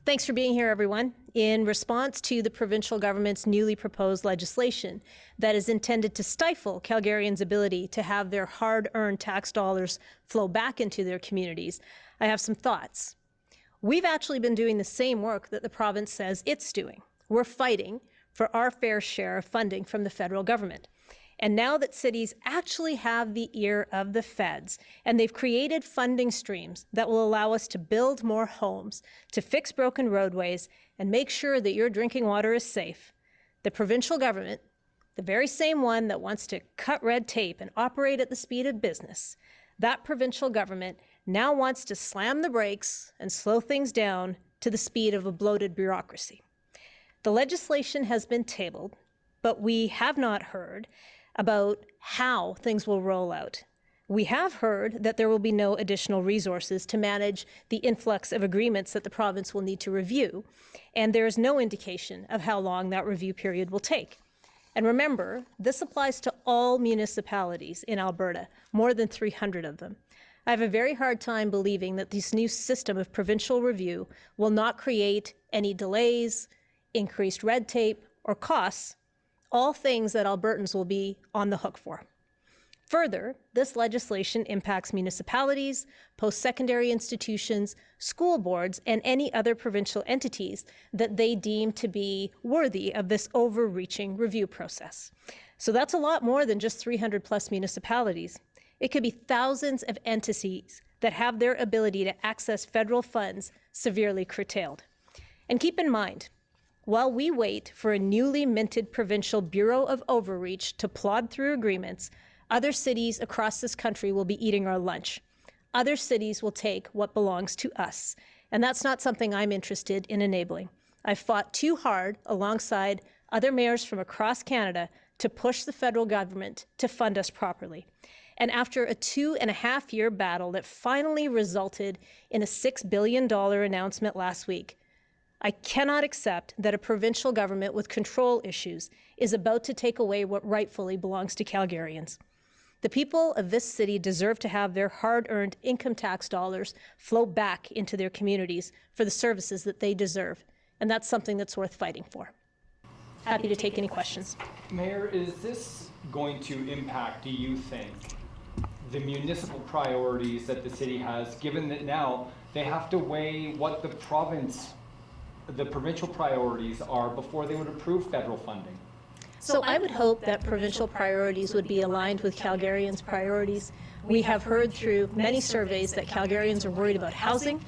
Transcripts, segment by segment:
Thanks for being here, everyone. In response to the provincial government's newly proposed legislation that is intended to stifle Calgarians' ability to have their hard-earned tax dollars flow back into their communities, I have some thoughts. We've actually been doing the same work that the province says it's doing. We're fighting for our fair share of funding from the federal government. And now that cities actually have the ear of the feds, and they've created funding streams that will allow us to build more homes, to fix broken roadways, and make sure that your drinking water is safe, the provincial government, the very same one that wants to cut red tape and operate at the speed of business, that provincial government now wants to slam the brakes and slow things down to the speed of a bloated bureaucracy. The legislation has been tabled, but we have not heard about how things will roll out. We have heard that there will be no additional resources to manage the influx of agreements that the province will need to review, and there is no indication of how long that review period will take. And remember, this applies to all municipalities in Alberta, more than 300 of them. I have a very hard time believing that this new system of provincial review will not create any delays, increased red tape, or costs, all things that Albertans will be on the hook for. Further, this legislation impacts municipalities, post-secondary institutions, school boards, and any other provincial entities that they deem to be worthy of this overreaching review process. So that's a lot more than just 300 plus municipalities. It could be thousands of entities that have their ability to access federal funds severely curtailed. And keep in mind, while we wait for a newly minted provincial Bureau of Overreach to plod through agreements, other cities across this country will be eating our lunch. Other cities will take what belongs to us, and that's not something I'm interested in enabling. I've fought too hard alongside other mayors from across Canada to push the federal government to fund us properly. And after a 2.5-year battle that finally resulted in a $6 billion announcement last week, I cannot accept that a provincial government with control issues is about to take away what rightfully belongs to Calgarians. The people of this city deserve to have their hard-earned income tax dollars flow back into their communities for the services that they deserve, and that's something that's worth fighting for. Happy to take any questions. Mayor, is this going to impact, do you think, the municipal priorities that the city has, given that now they have to weigh what the provincial priorities are before they would approve federal funding? So I would hope that provincial priorities would be aligned with Calgarians' priorities. We have heard through many surveys that Calgarians are worried about housing,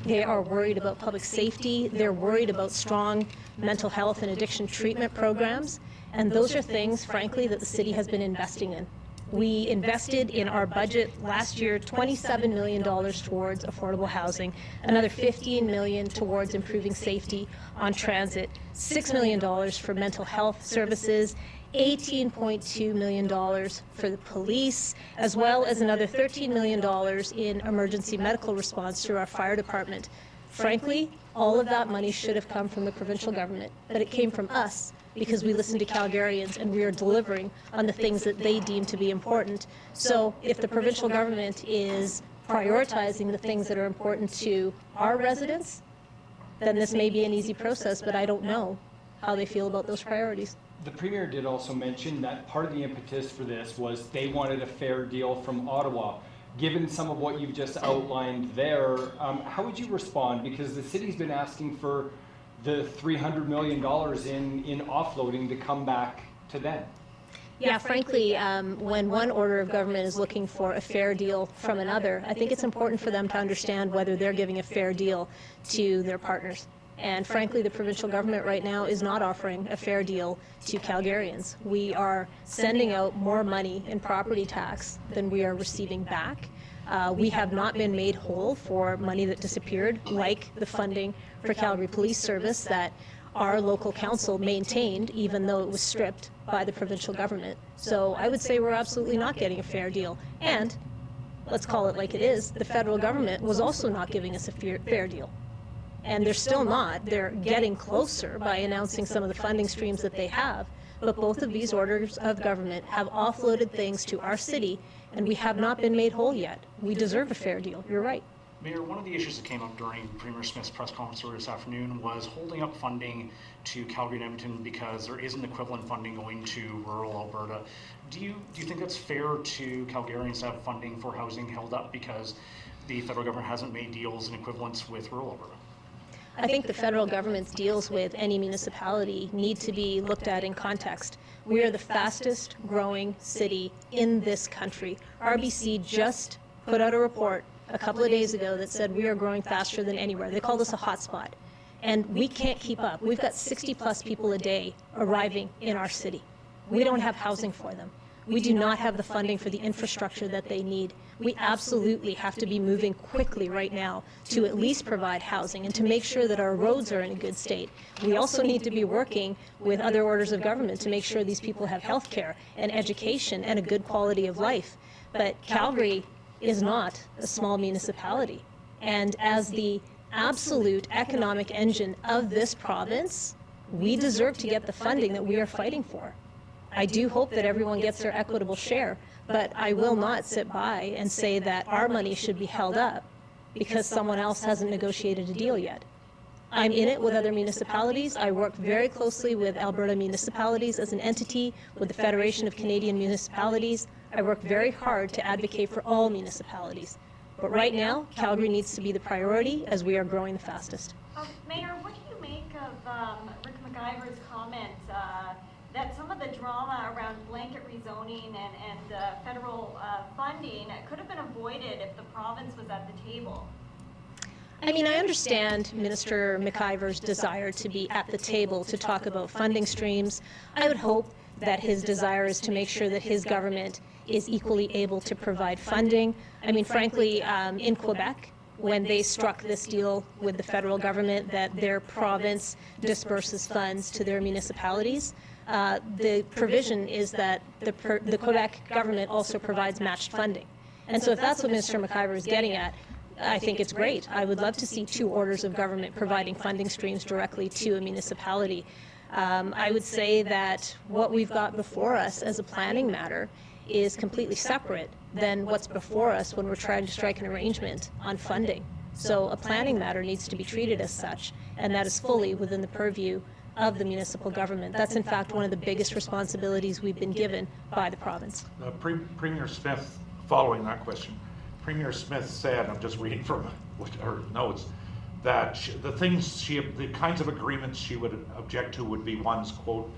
they are worried about public safety, they're worried about strong mental health and addiction treatment programs, and those are things, frankly, that the city has been investing in. We invested in our budget last year $27 million towards affordable housing, another $15 million towards improving safety on transit, $6 million for mental health services, $18.2 million for the police, as well as another $13 million in emergency medical response through our fire department. Frankly, all of that money should have come from the provincial government, but it came from us because we listen to Calgarians and we are delivering on the things that they deem to be important. So if the provincial government is prioritizing the things that are important to our residents, then this may be an easy process, but I don't know how they feel about those priorities. The Premier did also mention that part of the impetus for this was they wanted a fair deal from Ottawa. Given some of what you've just outlined there, how would you respond? Because the city's been asking for the $300 million in offloading to come back to them. Yeah, frankly, when one order of government is looking for a fair deal from another, I think it's important for them to understand whether they're giving a fair deal to their partners. And frankly, the provincial government right now is not offering a fair deal to Calgarians. We are sending out more money in property tax than we are receiving back. We have not been made whole for money that disappeared, like the funding for Calgary Police Service that our local council maintained, even though it was stripped by the provincial government. So I would say we're absolutely not getting a fair deal. And let's call it like it is, the federal government was also not giving us a fair deal. And they're still not. They're getting closer by announcing some of the funding streams that they have. But both of these orders of government have offloaded things to our city, and we have not been made whole yet. We deserve a fair deal. You're right. Mayor, one of the issues that came up during Premier Smith's press conference earlier this afternoon was holding up funding to Calgary and Edmonton because there isn't equivalent funding going to rural Alberta. Do you think that's fair to Calgarians to have funding for housing held up because the federal government hasn't made deals in equivalence with rural Alberta? I think the federal government's deals with any municipality need to be looked at in context. We are the fastest growing city in this country. RBC just put out a report a couple of days ago that said we are growing faster than anywhere. They called us a hotspot. And we can't keep up. We've got 60 plus people a day arriving in our city. We don't have housing for them. We do not have the funding for the infrastructure that they need. We absolutely have to be moving quickly right now to at least provide housing and to make sure that our roads are in a good state. We also need to be working with other orders of government to make sure these people have health care and education and a good quality of life. But Calgary is not a small municipality. And as the absolute economic engine of this province, we deserve to get the funding that we are fighting for. I do hope that everyone gets their equitable share, but I will not sit by and say that our money should be held up because someone else hasn't negotiated a deal yet. I'm in it with other municipalities. I work very closely with Alberta municipalities as an entity, with the Federation of Canadian Municipalities. I work very hard to advocate for all municipalities. But right now, Calgary needs to be the priority as we are growing the fastest. Mayor, what do you make of Rick McIver's comment that some of the drama around blanket rezoning and federal funding could have been avoided if the province was at the table? I mean, I understand Minister McIver's desire to be at the table to talk about funding streams. I would hope that his desire is to make sure that his government is equally able to provide funding. I mean, frankly, in Quebec, when they struck this deal with the federal government that their province disperses funds to their municipalities, the provision is that the Quebec government also provides matched funding. And so if that's what Minister McIver is getting at, I think it's great. I would love to see two orders of government providing funding streams directly to a municipality. I would say that what we've got before us as a planning matter is completely separate than what's before us when we're trying to strike an arrangement on funding. So a planning matter needs to be treated as such, and that is fully within the purview of the municipal government. That's in fact one of the biggest responsibilities we've been given by the province. Premier Smith, following that question, Premier Smith said, I'm just reading from her notes, that the kinds of agreements she would object to would be ones, quote,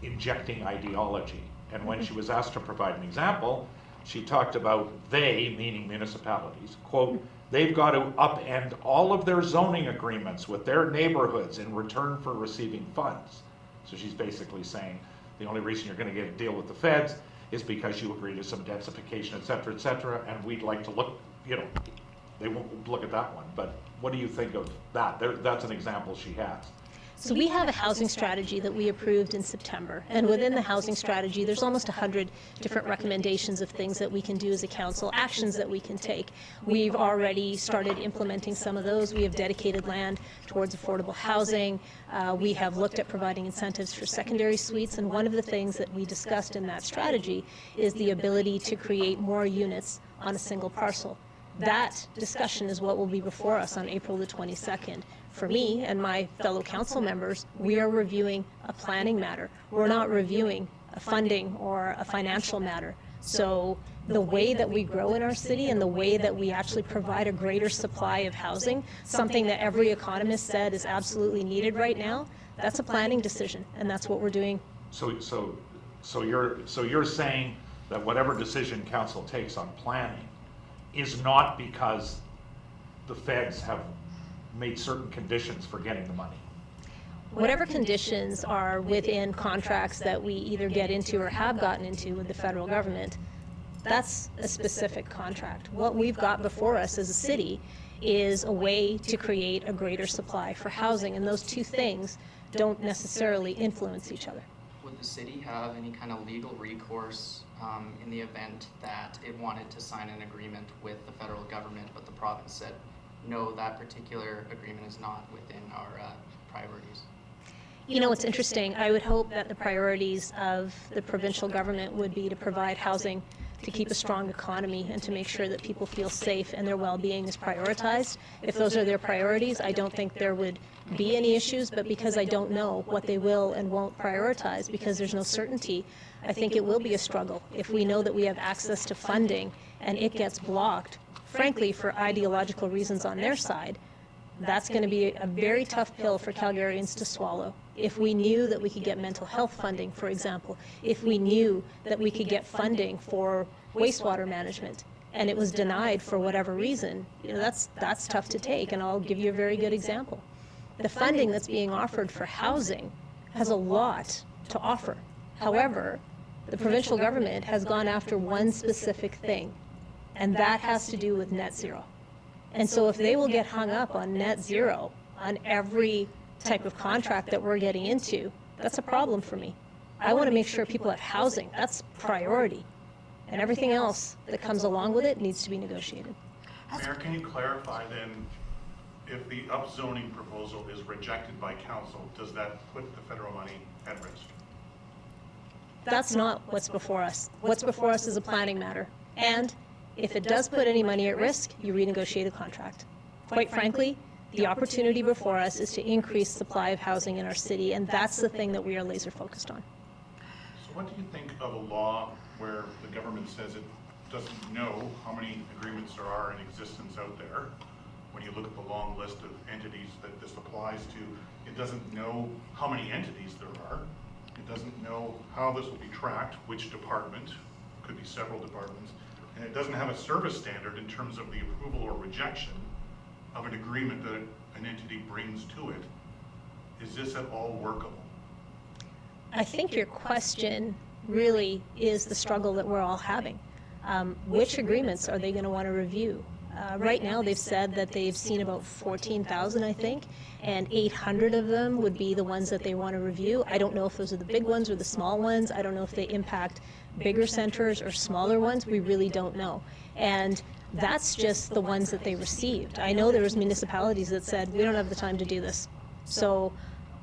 injecting ideology. And when she was asked to provide an example, she talked about they, meaning municipalities, quote, they've got to upend all of their zoning agreements with their neighborhoods in return for receiving funds. So she's basically saying the only reason you're going to get a deal with the feds is because you agree to some densification, et cetera, and we'd like to look, you know, they won't look at that one. But what do you think of that? That's an example she has. So we have a housing strategy that we approved in September, and within the housing strategy there's almost 100 different recommendations of things that we can do as a council, actions that we can take. We've already started implementing some of those. We have dedicated land towards affordable housing. We have looked at providing incentives for secondary suites, and one of the things that we discussed in that strategy is the ability to create more units on a single parcel. That discussion is what will be before us on April the 22nd. For me and my fellow council members, we are reviewing a planning matter. We're not reviewing a funding or a financial matter. So the way that we grow in our city and the way that we actually provide a greater supply of housing, something that every economist said is absolutely needed right now, that's a planning decision, and that's what we're doing. So you're saying that whatever decision council takes on planning is not because the feds have made certain conditions for getting the money? Whatever conditions are within contracts that we either get into or have gotten into with the federal government, that's a specific contract. What we've got before us as a city is a way to create a greater supply for housing, and those two things don't necessarily influence each other. Would the city have any kind of legal recourse in the event that it wanted to sign an agreement with the federal government, but the province said, no, that particular agreement is not within our priorities? You know, it's interesting. I would hope that the priorities of the provincial government would be to provide housing to keep a strong economy and to make sure that people feel safe and their well-being is prioritized. If those are their priorities, I don't think there would be any issues, but because I don't know what they will and won't prioritize, because there's no certainty, I think it will be a struggle. If we know that we have access to funding and it gets blocked, frankly, for ideological reasons on their side, that's going to be a very tough pill for Calgarians to swallow. If we knew that we could get mental health funding, for example, if we knew that we could get funding for wastewater management and it was denied for whatever reason, you know, that's tough to take, and I'll give you a very good example. The funding that's being offered for housing has a lot to offer. However, the provincial government has gone after one specific thing, and that has to do with net zero. And so if they will get hung up on net zero on every type of contract that we're getting into, that's a problem for me. I want to make sure people have housing. That's priority. And everything else that comes along with it needs to be negotiated. Mayor, can you clarify then, if the upzoning proposal is rejected by council, does that put the federal money at risk? That's not what's before us. What's before us is a planning matter. And if it does put any money at risk, you renegotiate a contract. Quite frankly, the opportunity before us is to increase supply of housing in our city, and that's the thing that we are laser focused on. So what do you think of a law where the government says it doesn't know how many agreements there are in existence out there? When you look at the long list of entities that this applies to, it doesn't know how many entities there are. It doesn't know how this will be tracked, which department, could be several departments, and it doesn't have a service standard in terms of the approval or rejection of an agreement that an entity brings to it. Is this at all workable? I think your question really is the struggle that we're all having. Which agreements are they going to want to review? Right now they've said that they've seen about 14,000, I think, and 800 of them would be the ones that they want to review. I don't know if those are the big ones or the small ones. I don't know if they impact bigger centers or smaller ones. We really don't know. And that's just the ones that they received. I know there was municipalities that said, we don't have the time to do this. So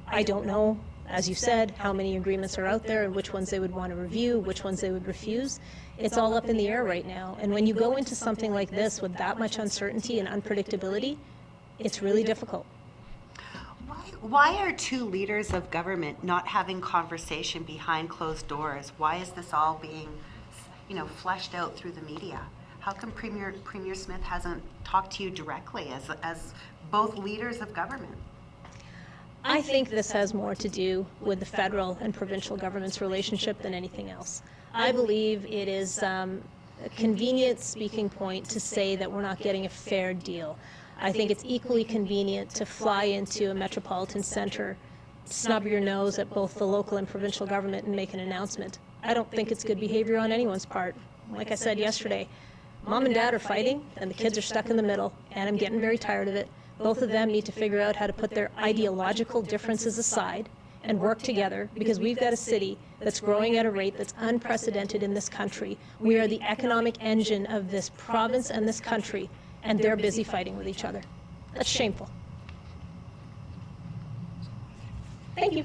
I don't know, as you said, how many agreements are out there and which ones they would want to review, which ones they would refuse. It's all up in the air right now. And when you go into something like this with that much uncertainty and unpredictability, it's really difficult. Why are two leaders of government not having conversation behind closed doors? Why is this all being, fleshed out through the media? How come Premier Smith hasn't talked to you directly as both leaders of government? I think this has more to do with the federal and provincial government's relationship than anything else. I believe it is a convenient speaking point to say that we're not getting a fair deal. I think it's equally convenient to fly into a metropolitan center, snub your nose at both the local and provincial government and make an announcement. I don't think it's good behavior on anyone's part. Like I said yesterday, Mom and Dad are fighting and the kids are stuck in the middle, and I'm getting very tired of it. Both of them need to figure out how to put their ideological differences aside and work together, because we've got a city that's growing at a rate that's unprecedented in this country. We are the economic engine of this province and this country, and they're busy fighting with each other. That's shameful. Thank you.